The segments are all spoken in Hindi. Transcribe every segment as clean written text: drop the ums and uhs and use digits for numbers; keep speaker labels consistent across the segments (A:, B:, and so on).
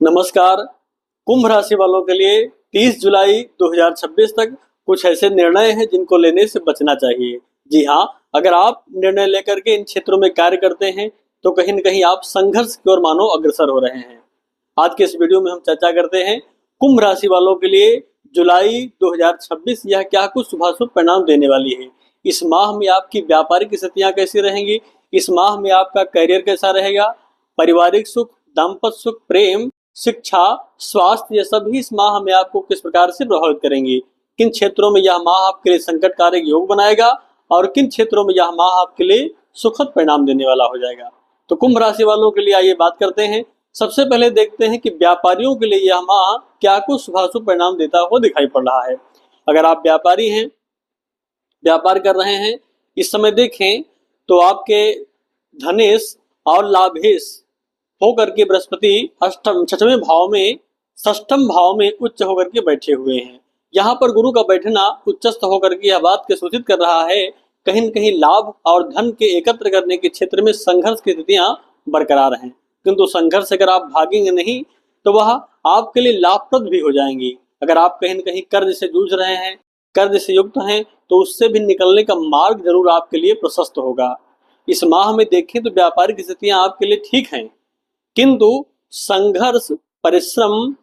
A: नमस्कार। कुंभ राशि वालों के लिए 30 जुलाई 2026 तक कुछ ऐसे निर्णय हैं जिनको लेने से बचना चाहिए। जी हाँ, अगर आप निर्णय लेकर के इन क्षेत्रों में कार्य करते हैं तो कहीं न कहीं आप संघर्ष की ओर मानो अग्रसर हो रहे हैं। आज के इस वीडियो में हम चर्चा करते हैं कुंभ राशि वालों के लिए जुलाई 2026 यह क्या कुछ शुभाशुभ परिणाम देने वाली है। इस माह में आपकी व्यापारिक स्थितियां कैसी रहेंगी, इस माह में आपका करियर कैसा रहेगा, पारिवारिक सुख, दाम्पत्य सुख, प्रेम, शिक्षा, स्वास्थ्य, ये सभी इस माह में आपको किस प्रकार से प्रभावित करेंगे। किन क्षेत्रों में यह माह आपके लिए संकटकारक योग बनाएगा और किन क्षेत्रों में यह माह आपके लिए सुखद परिणाम देने वाला हो जाएगा। तो कुंभ राशि वालों के लिए आइए बात करते हैं। सबसे पहले देखते हैं कि व्यापारियों के लिए यह माह क्या कुछ शुभाशुभ परिणाम देता हुआ दिखाई पड़ रहा है। अगर आप व्यापारी हैं, व्यापार कर रहे हैं, इस समय देखें तो आपके धनेश और लाभेश होकर के बृहस्पति अष्टम छठवें भाव में षष्ठम भाव में उच्च होकर के बैठे हुए हैं। यहाँ पर गुरु का बैठना उच्चस्थ होकर के यह बात के सूचित कर रहा है कहीं न कहीं लाभ और धन के एकत्र करने के क्षेत्र में संघर्ष की स्थितियां बरकरार हैं, किंतु संघर्ष अगर आप भागेंगे नहीं तो वह आपके लिए लाभप्रद भी हो जाएंगी। अगर आप कहीं न कहीं कर्ज से जूझ रहे हैं, कर्ज से युक्त हैं, तो उससे भी निकलने का मार्ग जरूर आपके लिए प्रशस्त होगा। इस माह में देखें तो व्यापारिक स्थितियां आपके लिए ठीक हैं, किंतु संघर्ष परिश्रम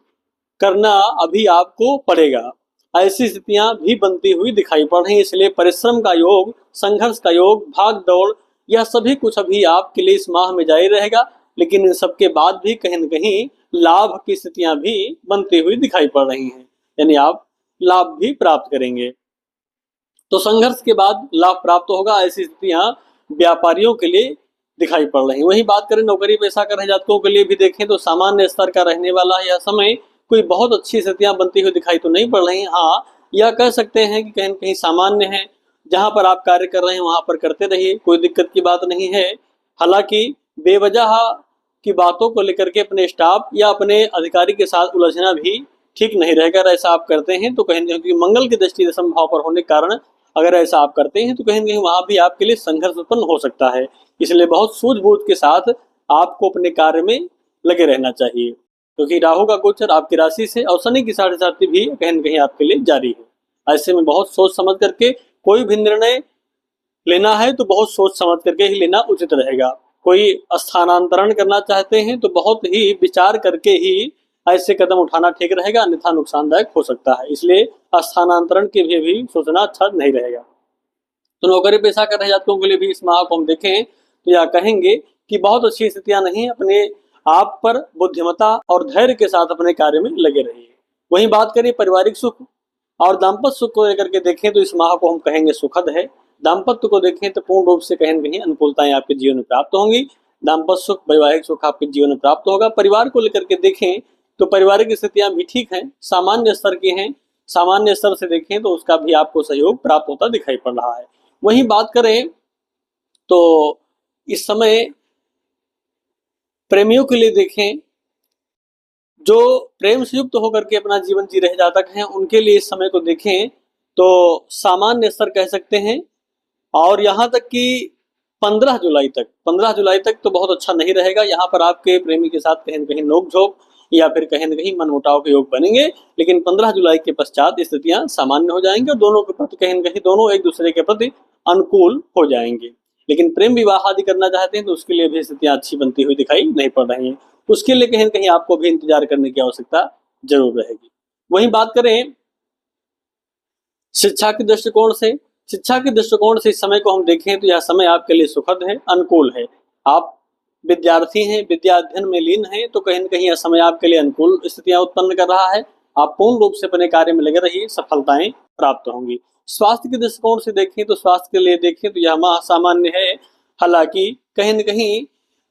A: करना अभी आपको पड़ेगा। ऐसी स्थितियां भी बनती हुई दिखाई पड़ रही हैं, इसलिए परिश्रम का योग, संघर्ष का योग, भाग दौड़, यह सभी कुछ अभी आपके लिए इस माह में जारी रहेगा। लेकिन इन सबके बाद भी कहीं न कहीं लाभ की स्थितियां भी बनती हुई दिखाई पड़ रही हैं, यानी आप लाभ भी प्राप्त करेंगे। तो संघर्ष के बाद लाभ प्राप्त होगा, ऐसी स्थितियां व्यापारियों के लिए दिखाई पड़ रही। वहीं बात करें नौकरी पेशा कर रहे जातकों के लिए भी देखें तो सामान्य स्तर का रहने वाला यह समय कोई बहुत अच्छी स्थितियां बनती हुई दिखाई तो नहीं पड़ रही। हाँ, यह कह सकते हैं कि कहीं कहीं सामान्य है, जहां पर आप कार्य कर रहे हैं वहां पर करते रहिए, कोई दिक्कत की बात नहीं है। हालांकि बेवजह की बातों को लेकर के अपने स्टाफ या अपने अधिकारी के साथ उलझना भी ठीक नहीं रहेगा। ऐसा आप करते हैं तो कहीं ना कहीं मंगल की दृष्टि दशम भाव पर होने के कारण अगर ऐसा आप करते हैं तो कहीं ना कहीं वहां भी आपके लिए संघर्ष उत्पन्न हो सकता है। इसलिए बहुत सूझबूझ के साथ आपको अपने कार्य में लगे रहना चाहिए, क्योंकि राहु का गोचर आपकी राशि से और शनि की साढ़े साथी भी कहीं न कहीं आपके लिए जारी है। ऐसे में बहुत सोच समझ करके कोई भी निर्णय लेना है तो बहुत सोच समझ करके ही लेना उचित रहेगा। कोई स्थानांतरण करना चाहते हैं तो बहुत ही विचार करके ही ऐसे कदम उठाना ठीक रहेगा, अन्यथा नुकसानदायक हो सकता है। इसलिए स्थानांतरण के भी सोचना अच्छा नहीं रहेगा। तो नौकरी पेशा कर रहे जातकों के लिए भी इस माह को हम देखें तो यह कहेंगे कि बहुत अच्छी स्थितियां नहीं, अपने आप पर बुद्धिमत्ता और धैर्य के साथ अपने कार्य में लगे रहिए। वहीं बात करें पारिवारिक सुख और दाम्पत्य सुख को लेकर के देखें तो इस माह को हम कहेंगे सुखद है। दाम्पत्य को देखें तो पूर्ण रूप से कहीं न कहीं अनुकूलताएं आपके जीवन में प्राप्त होंगी। दाम्पत्य सुख, वैवाहिक सुख आपके जीवन में प्राप्त होगा। परिवार को लेकर के देखें तो पारिवारिक स्थितियां भी ठीक हैं, सामान्य स्तर की हैं। सामान्य स्तर से देखें तो उसका भी आपको सहयोग प्राप्त होता दिखाई पड़ रहा है। वहीं बात करें तो इस समय प्रेमियों के लिए देखें, जो प्रेम से युक्त होकर के अपना जीवन जी रहे जातक हैं उनके लिए इस समय को देखें तो सामान्य स्तर कह सकते हैं। और यहाँ तक कि 15 जुलाई तक तो बहुत अच्छा नहीं रहेगा। यहाँ पर आपके प्रेमी के साथ कहीं न कहीं नोक-झोंक या फिर कहीं न कहीं मनमुटाव के योग बनेंगे, लेकिन 15 जुलाई के पश्चात स्थितियां सामान्य हो जाएंगी और दोनों के प्रति कहीं न कहीं दोनों एक दूसरे के प्रति अनुकूल हो जाएंगे। लेकिन प्रेम विवाह आदि करना चाहते हैं तो उसके लिए भी स्थितियां अच्छी बनती हुई दिखाई नहीं पड़ रही हैं। उसके लिए कहीं न कहीं आपको भी इंतजार करने की आवश्यकता जरूर रहेगी। वहीं बात करें शिक्षा के दृष्टिकोण से, शिक्षा के दृष्टिकोण से इस समय को हम देखें तो यह समय आपके लिए सुखद है, अनुकूल है। आप विद्यार्थी हैं, विद्या अध्ययन में लीन हैं तो कहीं न कहीं यह समय आपके लिए अनुकूल स्थितियां उत्पन्न कर रहा है। आप पूर्ण रूप से अपने कार्य में लगे रहिए, सफलताएं प्राप्त होंगी। स्वास्थ्य के दृष्टिकोण से देखें तो स्वास्थ्य के लिए देखें तो यह माह सामान्य है। हालांकि कहीं न कहीं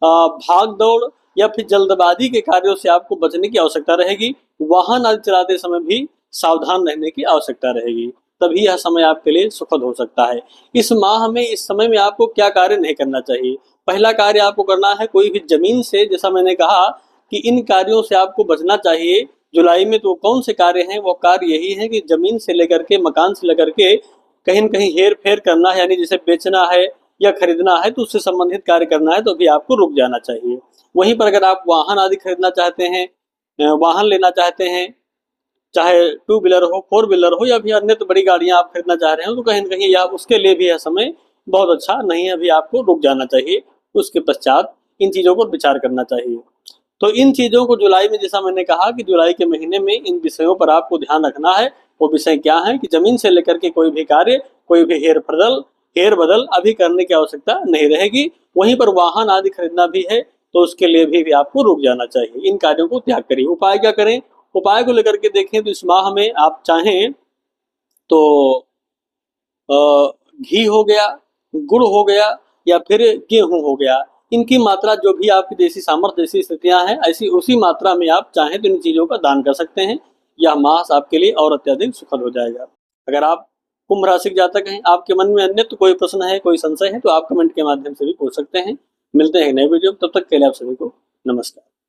A: भाग दौड़ या फिर जल्दबाजी के कार्यों से आपको बचने की आवश्यकता रहेगी। वाहन आदि चलाते समय भी सावधान रहने की आवश्यकता रहेगी, तभी यह समय आपके लिए सुखद हो सकता है। इस माह में, इस समय में आपको क्या कार्य नहीं करना चाहिए। पहला कार्य आपको करना है कोई भी जमीन से, जैसा मैंने कहा कि इन कार्यों से आपको बचना चाहिए जुलाई में। तो कौन से कार्य हैं? वो कार्य यही है कि जमीन से लेकर के, मकान से लेकर के कहीं न कहीं हेर फेर करना है, यानी जैसे बेचना है या खरीदना है तो उससे संबंधित कार्य करना है तो भी आपको रुक जाना चाहिए। वहीं पर अगर आप वाहन आदि खरीदना चाहते हैं वाहन लेना चाहते हैं, चाहे टू व्हीलर हो, फोर व्हीलर हो या फिर अन्य तो बड़ी गाड़ियां आप खरीदना चाह रहे हो, तो कहीं न कहीं आप उसके लिए भी यह समय बहुत अच्छा नहीं है, अभी आपको रुक जाना चाहिए। उसके पश्चात इन चीज़ों पर विचार करना चाहिए। तो इन चीज़ों को जुलाई में, जैसा मैंने कहा कि जुलाई के महीने में इन विषयों पर आपको ध्यान रखना है। वो विषय क्या हैं कि ज़मीन से लेकर के कोई भी कार्य, कोई भी हेर-बदल अभी करने की आवश्यकता नहीं रहेगी। वहीं पर वाहन आदि खरीदना भी है, तो उसके लिए भी आपको रुक जाना चाहिए। इन कार्यों को त्याग करिए। उपाय क्या करें? उपाय को लेकर के देखें तो इस माह में आप चाहें तो अ, घी हो गया, गुड़ हो गया या फिर गेहूँ हो गया, इनकी मात्रा जो भी आपकी जैसी सामर्थ्य, जैसी स्थितियाँ हैं, ऐसी उसी मात्रा में आप चाहें तो इन चीज़ों का दान कर सकते हैं। यह मास आपके लिए और अत्यधिक सुखद हो जाएगा। अगर आप कुंभ राशि के जातक हैं, आपके मन में अन्य तो कोई प्रश्न है, कोई संशय है, तो आप कमेंट के माध्यम से भी पूछ सकते हैं। मिलते हैं नए वीडियो में, तब तक के लिए आप सभी को नमस्कार।